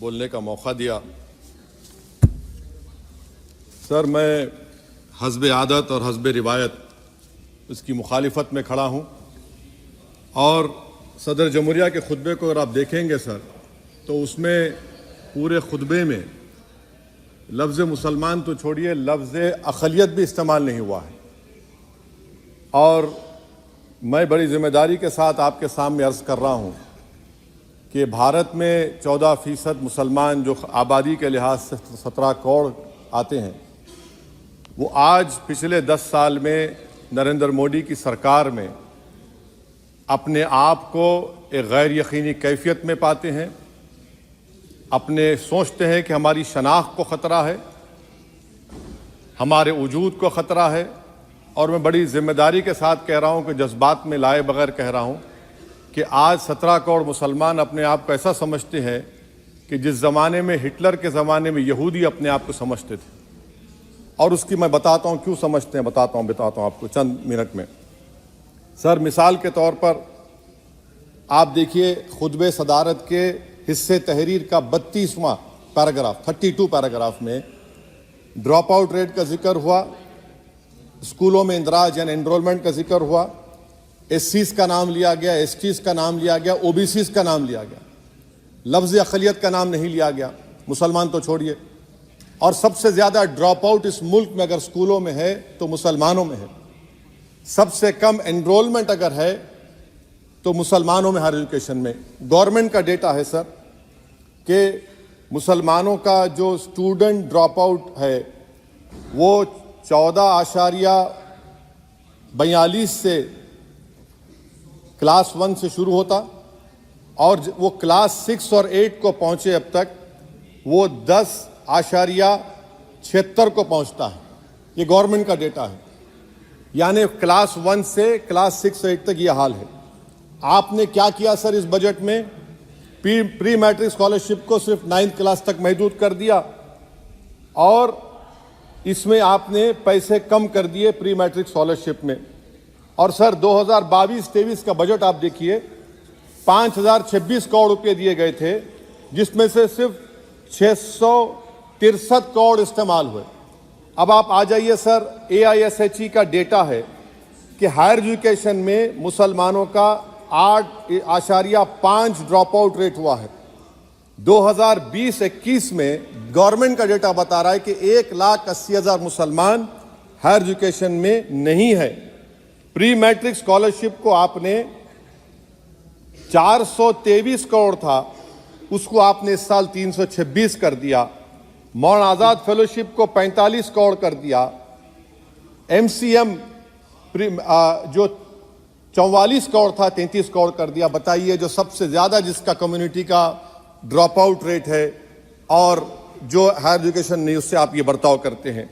बोलने का मौका दिया। सर, मैं हस्ब आदत और हस्ब रिवायत इसकी मुखालिफत में खड़ा हूँ और सदर जमहूरिया के खुतबे को अगर आप देखेंगे सर, तो उसमें पूरे खुतबे में लफ्ज़ मुसलमान तो छोड़िए, लफ्ज़ अक़लियत भी इस्तेमाल नहीं हुआ है। और मैं बड़ी ज़िम्मेदारी के साथ आपके सामने अर्ज़ कर रहा हूँ कि भारत में 14% मुसलमान जो आबादी के लिहाज से 17 करोड़ आते हैं, वो आज पिछले 10 साल में नरेंद्र मोदी की सरकार में अपने आप को एक गैर यकीनी कैफियत में पाते हैं, अपने सोचते हैं कि हमारी शनाख्त को ख़तरा है, हमारे वजूद को ख़तरा है। और मैं बड़ी ज़िम्मेदारी के साथ कह रहा हूँ कि जज्बात में लाए बगैर कह रहा हूँ कि आज 17 करोड़ मुसलमान अपने आप को ऐसा समझते हैं कि जिस ज़माने में हिटलर के ज़माने में यहूदी अपने आप को समझते थे। और उसकी मैं बताता हूँ क्यों समझते हैं, बताता हूँ आपको चंद मिनट में। सर, मिसाल के तौर पर आप देखिए खुतबे सदारत के हिस्से तहरीर का 32वां पैराग्राफ 32 पैराग्राफ में ड्रॉप आउट रेट का जिक्र हुआ, स्कूलों में इंदराज यानी एनरोलमेंट का जिक्र हुआ, एससीज का नाम लिया गया, एसटीज का नाम लिया गया, ओबीसीज का नाम लिया गया, लफ्ज़ अक़लियत का नाम नहीं लिया गया, मुसलमान तो छोड़िए। और सबसे ज़्यादा ड्रॉप आउट इस मुल्क में अगर स्कूलों में है तो मुसलमानों में है। सबसे कम एनरोलमेंट अगर है तो मुसलमानों में हायर एजुकेशन में। गवर्नमेंट का डेटा है सर कि मुसलमानों का जो स्टूडेंट ड्रॉप आउट है वो 14.42 से क्लास 1 से शुरू होता और वो क्लास 6 और 8 को पहुंचे अब तक वो 10.76 को पहुंचता है। ये गवर्नमेंट का डेटा है, यानी क्लास 1 से क्लास 6 से 8 तक ये हाल है। आपने क्या किया सर इस बजट में? प्री मैट्रिक स्कॉलरशिप को सिर्फ 9th क्लास तक महदूद कर दिया और इसमें आपने पैसे कम कर दिए प्री मैट्रिक स्कॉलरशिप में। और सर 2022-23 का बजट आप देखिए, 5026 करोड़ रुपए दिए गए थे, जिसमें से सिर्फ 663 करोड़ इस्तेमाल हुए। अब आप आ जाइए सर, AISHE का डेटा है कि हायर एजुकेशन में मुसलमानों का 8.5 ड्रॉप आउट रेट हुआ है। 2020-21 में गवर्नमेंट का डेटा बता रहा है कि 1,80,000 मुसलमान हायर एजुकेशन में नहीं है। प्री मैट्रिक स्कॉलरशिप को आपने 423 करोड़ था, उसको आपने इस साल 326 कर दिया। मौलाना आज़ाद फेलोशिप को 45 करोड़ कर दिया। MCM जो 44 करोड़ था 33 करोड़ कर दिया। बताइए, जो सबसे ज़्यादा जिसका कम्युनिटी का ड्रॉप आउट रेट है और जो हायर एजुकेशन नहीं, उससे आप ये बर्ताव करते हैं।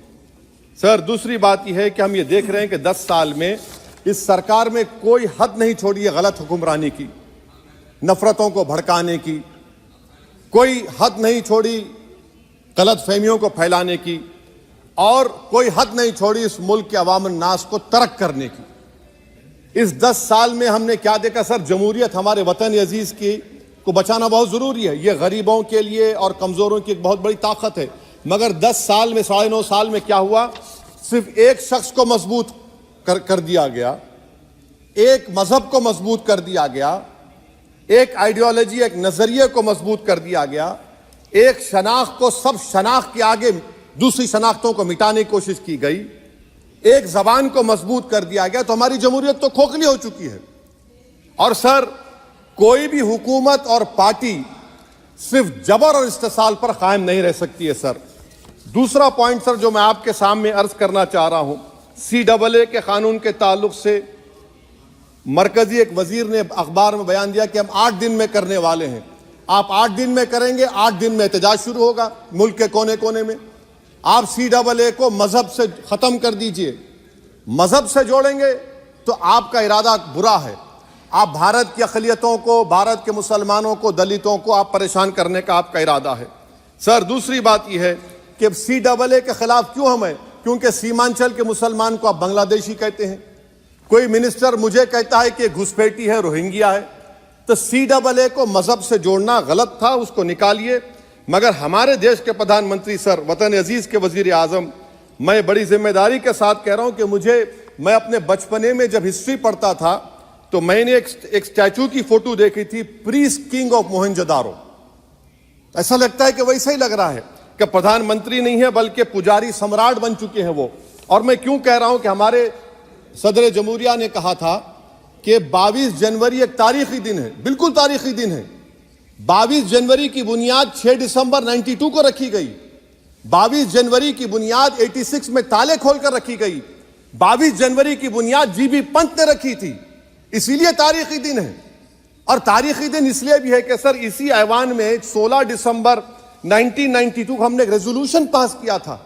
सर, दूसरी बात यह है कि हम ये देख रहे हैं कि 10 साल में इस सरकार में कोई हद नहीं छोड़ी है गलत हुक्मरानी की, नफरतों को भड़काने की, कोई हद नहीं छोड़ी गलत फहमियों को फैलाने की, और कोई हद नहीं छोड़ी इस मुल्क के अवाम नास को तर्क करने की। इस 10 साल में हमने क्या देखा सर? जमहूरियत हमारे वतन अजीज़ की को बचाना बहुत ज़रूरी है, ये गरीबों के लिए और कमज़ोरों की एक बहुत बड़ी ताकत है। मगर 10 साल में 9.5 साल में क्या हुआ? सिर्फ एक शख्स को मजबूत कर दिया गया, एक मजहब को मजबूत कर दिया गया, एक आइडियोलॉजी, एक नज़रिए को मजबूत कर दिया गया, एक शनाख्त को सब शनाख्त के आगे दूसरी शनाख्तों को मिटाने की कोशिश की गई, एक ज़बान को मजबूत कर दिया गया। तो हमारी जमहूरियत तो खोखली हो चुकी है। और सर, कोई भी हुकूमत और पार्टी सिर्फ जबर और इस्तेसाल पर कायम नहीं रह सकती है सर। दूसरा पॉइंट सर जो मैं आपके सामने अर्ज करना चाह रहा हूं, CAA के कानून के ताल्लुक से मरकजी एक वजीर ने अखबार में बयान दिया कि हम 8 दिन में करने वाले हैं। आप 8 दिन में करेंगे, 8 दिन में एहतजाज शुरू होगा मुल्क के कोने कोने में। आप CAA को मजहब से ख़त्म कर दीजिए, मजहब से जोड़ेंगे तो आपका इरादा बुरा है। आप भारत की अक़लियतों को, भारत के मुसलमानों को, दलितों को आप परेशान करने का आपका इरादा है। सर, दूसरी बात यह है कि CAA के खिलाफ क्यों हम हैं? क्योंकि सीमांचल के मुसलमान को आप बांग्लादेशी कहते हैं। कोई मिनिस्टर मुझे कहता है कि घुसपैठी है, रोहिंग्या है। तो CAA को मजहब से जोड़ना गलत था, उसको निकालिए। मगर हमारे देश के प्रधानमंत्री सर, वतन अजीज के वजीर आजम, मैं बड़ी जिम्मेदारी के साथ कह रहा हूं कि मैं अपने बचपने में जब हिस्ट्री पढ़ता था तो मैंने एक स्टैचू की फोटो देखी थी, प्रीस्ट किंग ऑफ मोहनजोदारो। ऐसा लगता है कि वैसा ही लग रहा है कि प्रधानमंत्री नहीं है बल्कि पुजारी सम्राट बन चुके हैं वो। और मैं क्यों कह रहा हूं कि हमारे सदर जमहूरिया ने कहा था कि 22 जनवरी एक तारीखी दिन है, बिल्कुल तारीखी दिन है। 22 जनवरी की बुनियाद 6 दिसंबर 92 को रखी गई। 22 जनवरी की बुनियाद 86 में ताले खोलकर रखी गई। 22 जनवरी की बुनियाद जीबी पंत ने रखी थी, इसीलिए तारीखी दिन है। और तारीखी दिन इसलिए भी है कि सर इसी ऐवान में 16 दिसंबर 1992 को हमने एक रेजोल्यूशन पास किया था।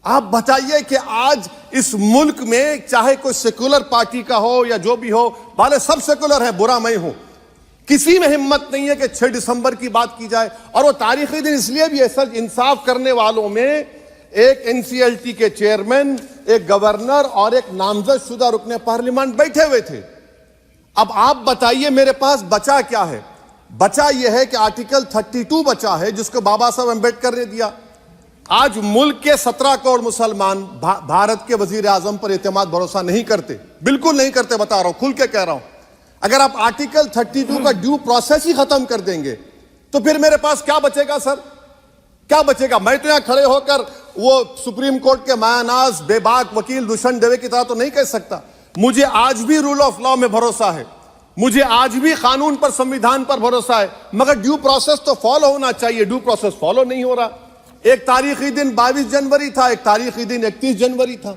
आप बताइए कि आज इस मुल्क में चाहे कोई सेकुलर पार्टी का हो या जो भी हो, वाले सब सेकुलर है, बुरा मैं हूं, किसी में हिम्मत नहीं है कि 6 दिसंबर की बात की जाए। और वो तारीखी दिन इसलिए भी है सर, इंसाफ करने वालों में एक एनसीएलटी के चेयरमैन, एक गवर्नर और एक नामजद शुदा रुकने पार्लियामेंट बैठे हुए थे। अब आप बताइए मेरे पास बचा क्या है? बचा यह है कि आर्टिकल 32 बचा है जिसको बाबा साहब अम्बेडकर ने दिया। आज मुल्क के 17 करोड़ मुसलमान भारत के वजीर आजम पर एतमाद भरोसा नहीं करते, बिल्कुल नहीं करते, बता रहा हूं, खुल के कह रहा हूं। अगर आप आर्टिकल 32 का ड्यू प्रोसेस ही खत्म कर देंगे तो फिर मेरे पास क्या बचेगा सर? क्या बचेगा? मैं तो यहां खड़े होकर वो सुप्रीम कोर्ट के मायानाज बेबाक वकील दुष्यंत दवे की तरह तो नहीं कह सकता। मुझे आज भी रूल ऑफ लॉ में भरोसा है, मुझे आज भी कानून पर, संविधान पर भरोसा है, मगर ड्यू प्रोसेस तो फॉलो होना चाहिए। ड्यू प्रोसेस फॉलो नहीं हो रहा। एक तारीखी दिन 22 जनवरी था, एक तारीखी दिन 31 जनवरी था।